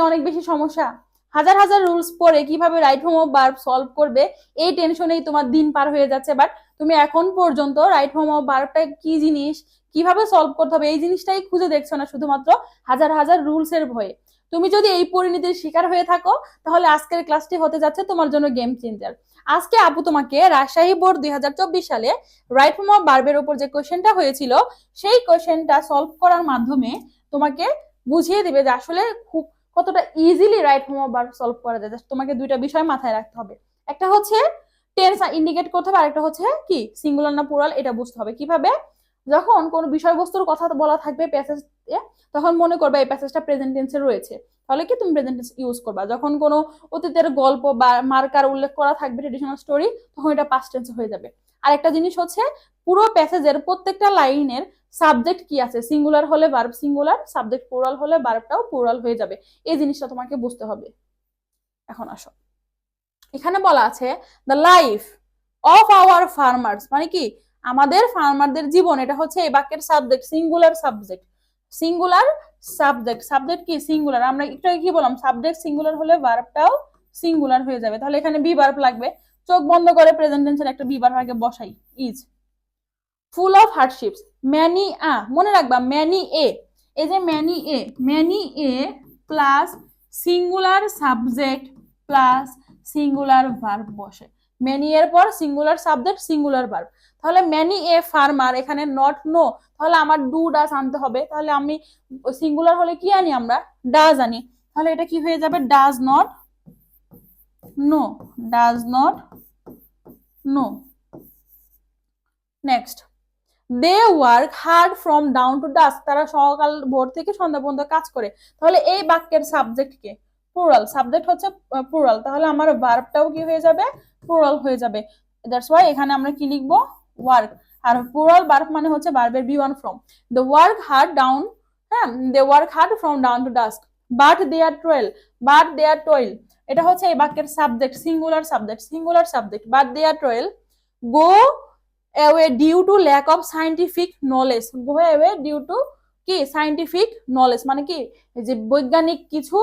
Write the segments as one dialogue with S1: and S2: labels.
S1: অনেক বেশি সমস্যা, হাজার হাজার রুলস পড়ে কিভাবে right form of verb solve করবে এই টেনশনেই তোমার দিন পার হয়ে যাচ্ছে। বাট তুমি এখন পর্যন্ত রাইট ফর্ম অফ ভার্বটা কি জিনিস, কিভাবে সলভ করতে হবে এই জিনিসটাই খুঁজে দেখছো না, শুধুমাত্র হাজার হাজার রুলস এর ভয়ে। তুমি যদি এই পরিণতির শিকার হয়ে থাকো তাহলে আজকের ক্লাসটি হতে যাচ্ছে তোমার জন্য গেম চেঞ্জার। আজকে আপু তোমাকে রাজশাহী বোর্ড 2024 সালে রাইট ফর্ম অফ ভার্বের উপর যে কোশ্চেনটা হয়েছিল সেই কোশ্চেনটা সলভ করার মাধ্যমে তোমাকে বুঝিয়ে দিবে যে আসলে খুব কতটা easily right form of verb solve করা যায়। তোমাকে দুইটা বিষয় মাথায় রাখতে হবে, একটা হচ্ছে টেন্স ইন্ডিকেট করতে হবে, আরেকটা হচ্ছে কি সিঙ্গুলার না প্লুরাল এটা বুঝতে হবে। কিভাবে, যখন কোনো বিষয়বস্তুর কথা বলা থাকবে প্যাসেজে তখন মনে করবে এই প্যাসেজটা প্রেজেন্ট টেন্সে রয়েছে, তাহলে কি তুমি প্রেজেন্ট টেন্স ইউজ করবা। যখন কোনো অতীতের গল্প বা মার্কার উল্লেখ করা থাকবে ট্রেডিশনাল স্টোরি তখন এটা পাস্ট টেন্সে হয়ে যাবে। আরেকটা জিনিস হচ্ছে পুরো প্যাসেজের প্রত্যেকটা লাইনের সাবজেক্ট কি আছে, সিঙ্গুলার হলে ভার্ব সিঙ্গুলার, সাবজেক্ট প্লুরাল হলে ভার্বটাও প্লুরাল হয়ে যাবে। এই জিনিসটা তোমাকে বুঝতে হবে। এখন আসো, এখানে বলা আছে the life of our farmers, মানে কি আমাদের ফার্মারদের জীবন, এটা হচ্ছে এই বাক্যের subject, singular subject, singular subject, subject কি সিঙ্গুলার। আমরা একটু কি বললাম সাবজেক্ট সিঙ্গুলার হলে ভার্বটাও সিঙ্গুলার হয়ে যাবে, তাহলে এখানে বি ভার্ব লাগবে। চোখ বন্ধ করে প্রেজেন্ট টেন্সের একটা বি ভার্ব আগে বসাই, is full of hardships, many মনে রাখবা ম্যানি এই যে many a plus singular subject plus singular verb বসে, ম্যানি এর পর সিঙ্গুলার সাবজেক্ট সিঙ্গুলার ভার্ব। তাহলে ম্যানি এ ফার্মার, এখানে নট নো, তাহলে আমার ডু ডাজ আনতে হবে, তাহলে আমি সিঙ্গুলার হলে কি আনি আমরা ডাজ আনি, তাহলে এটা কি হয়ে যাবে does not know, does not know. Next, they work hard from dawn to dusk, তারা সকাল ভোর থেকে সন্ধ্যা পর্যন্ত কাজ করে, তাহলে এই বাক্যের সাবজেক্ট কে প্লুরাল, সাবজেক্ট হচ্ছে প্লুরাল, তাহলে আমার ভার্বটাও কি হয়ে যাবে প্লুরাল হয়ে যাবে। দ্যাটস ওয়াই এখানে আমরা কি লিখবো ওয়ার্ক, আর প্লুরাল ভার্ব মানে হচ্ছে ভার্বের be one form. They work hard dawn, হ্যাঁ they work hard from dawn to dusk, but they are toil, but they are toil, এটা হচ্ছে এই বাক্যের subject singular subject singular subject, but they are toil go away due to lack of scientific knowledge, go away due to কি scientific knowledge, মানে কি যে বৈজ্ঞানিক কিছু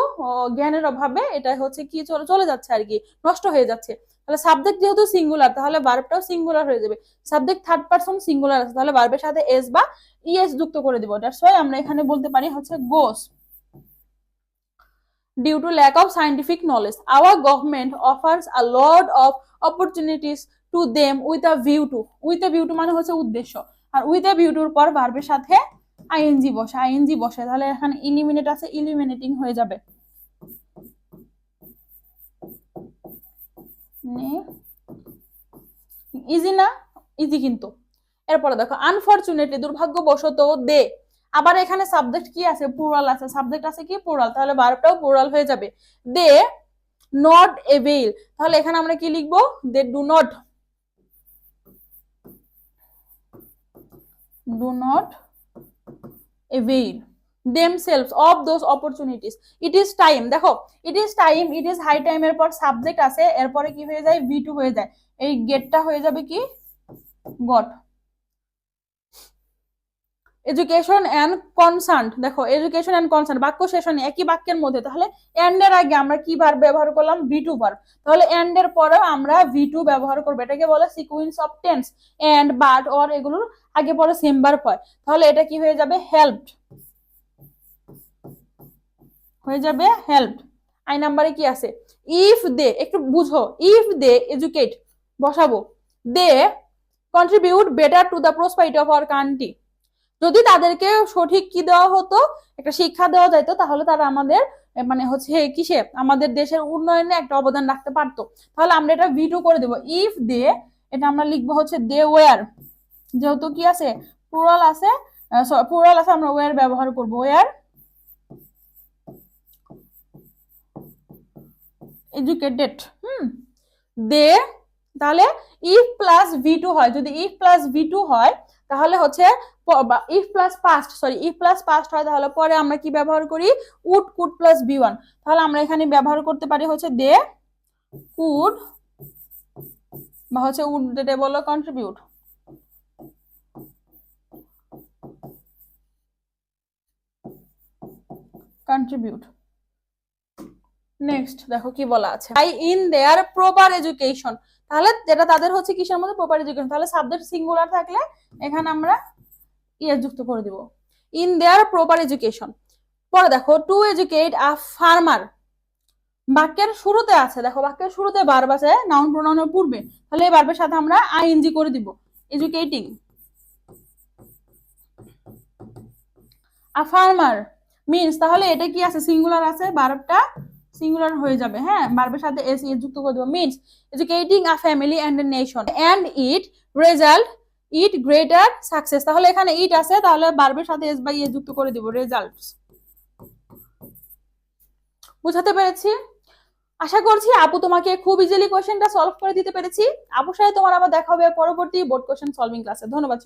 S1: জ্ঞানের অভাবে এটা হচ্ছে কি চলে যাচ্ছে আর কি, নষ্ট হয়ে যাচ্ছে। তাহলে সাবজেক্ট যেহেতু সিঙ্গুলার তাহলে ভার্বটাও সিঙ্গুলার হয়ে যাবে, সাবজেক্ট থার্ড পারসন সিঙ্গুলার আছে তাহলে ভার্বের সাথে এস বা ইএস যুক্ত করে দিব। দ্যাটস ওয়াই আমরা এখানে বলতে পারি হচ্ছে গোস due to lack of scientific knowledge our government offers a lot of opportunities to them with a view to, with a view to মানে হচ্ছে উদ্দেশ্য, আর with a view to পর ভার্বের সাথে আইএনজি বসে, আইএনজি বসে, তাহলে এখানে ইলিমিনেট আছে ইলিমিনেটিং হয়ে যাবে। ইজি না, ইজি কিন্তু। এরপরে দেখো আনফরচুনেটলি দুর্ভাগ্যবশত দে, আবার এখানে সাবজেক্ট কি আছে প্লুরাল আছে, সাবজেক্ট আছে কি প্লুরাল, তাহলে ভার্বটাও প্লুরাল হয়ে যাবে। দে নট এভেইল, তাহলে এখানে আমরা কি লিখবো they do not, do not avail themselves of those opportunities. It is time, দেখো it is time, it is high time এর পর সাবজেক্ট আছে, এরপরে কি হয়ে যায় V2 হয়ে যায়, এই গেটটা হয়ে যাবে কি গট। এডুকেশন এন্ড কনসার্ন, দেখো এডুকেশন এন্ড কনসার্ন বাক্য শেষ হয়নি একই বাক্যের মধ্যে, তাহলে এন্ড এর আগে আমরা কি ভার্ব ব্যবহার করলাম V2 ভার্ব, তাহলে এন্ড এর পরে আমরা V2 ব্যবহার করব, এটাকে বলে sequence of tense, and but or এগুলোর আগে পরে সেম ভার্ব হয়, তাহলে এটা কি হয়ে যাবে হেল্পড, হয়ে যাবে হেল্পড। আই নাম্বারে কি আছে ইফ দে, একটু বুঝো, ইফ দে এডুকেট বসাবো, they contribute better to the prosperity of our country, যদি তাদেরকে সঠিক কি দেওয়া হতো একটা শিক্ষা দেওয়া যাইতো তাহলে তারা আমাদের মানে হচ্ছে কিসে আমাদের দেশের উন্নয়নে একটা অবদান রাখতে পারতো, তাহলে আমরা এটা V2 করে দেবো। ইফ দে এটা আমরা লিখবো হচ্ছে দে ওয়ার, যেহেতু কি আছে প্লুরাল আছে, প্লুরাল আছে আমরা ওয়ার ব্যবহার করবো, ওয়ার এডুকেটেড। দে, তাহলে ইফ প্লাস V2 হয়, যদি ইফ প্লাস V2 হয় তাহলে হচ্ছে if plus past, sorry if plus past হয় তাহলে পরে আমরা কি ব্যবহার করি উড কুড প্লাস B1, তাহলে আমরা এখানে ব্যবহার করতে পারি হচ্ছে দে কুড বা হচ্ছে উড যেটা বললো কন্ট্রিবিউট, কন্ট্রিবিউট নেক্সট দেখো কি বলা আছে, I in their proper education, তাহলে যেটা তাদের হচ্ছে কিসের মধ্যে, প্রপার এডুকেশন, তাহলে সাবজেক্ট সিঙ্গুলার থাকলে এখানে আমরা ইয়ে যুক্ত করে দিব, ইন দেয়ার প্রপার এডুকেশন। পরে দেখো টু এডুকেট আ ফার্মার, বাক্যের শুরুতে আছে, দেখো বাক্যের শুরুতে ভার্ব আছে নাউন প্রোনাউনের পূর্বে, তাহলে এই ভার্বের সাথে আমরা আইএনজি করে দিব, এডুকেটিং আ ফার্মার মিন্স, তাহলে এটা কি আছে, সিঙ্গুলার আছে, ভার্বটা সিঙ্গুলার হয়ে যাবে, হ্যাঁ, ভার্বের সাথে এস এ যুক্ত করে দেব, means educating a family and a nation and it result it greater success, তাহলে এখানে ইট আছে, তাহলে ভার্বের সাথে এস বাই এ যুক্ত করে দিব, রেজাল্টস। বুঝাতে পেরেছি? আশা করছি আপু তোমাকে খুব ইজিলি কোশ্চেনটা সলভ করে দিতে পেরেছি। আপুর সাথে তোমার আবার দেখা হবে পরবর্তী বোর্ড কোশ্চেন সলভিং ক্লাসে। ধন্যবাদ।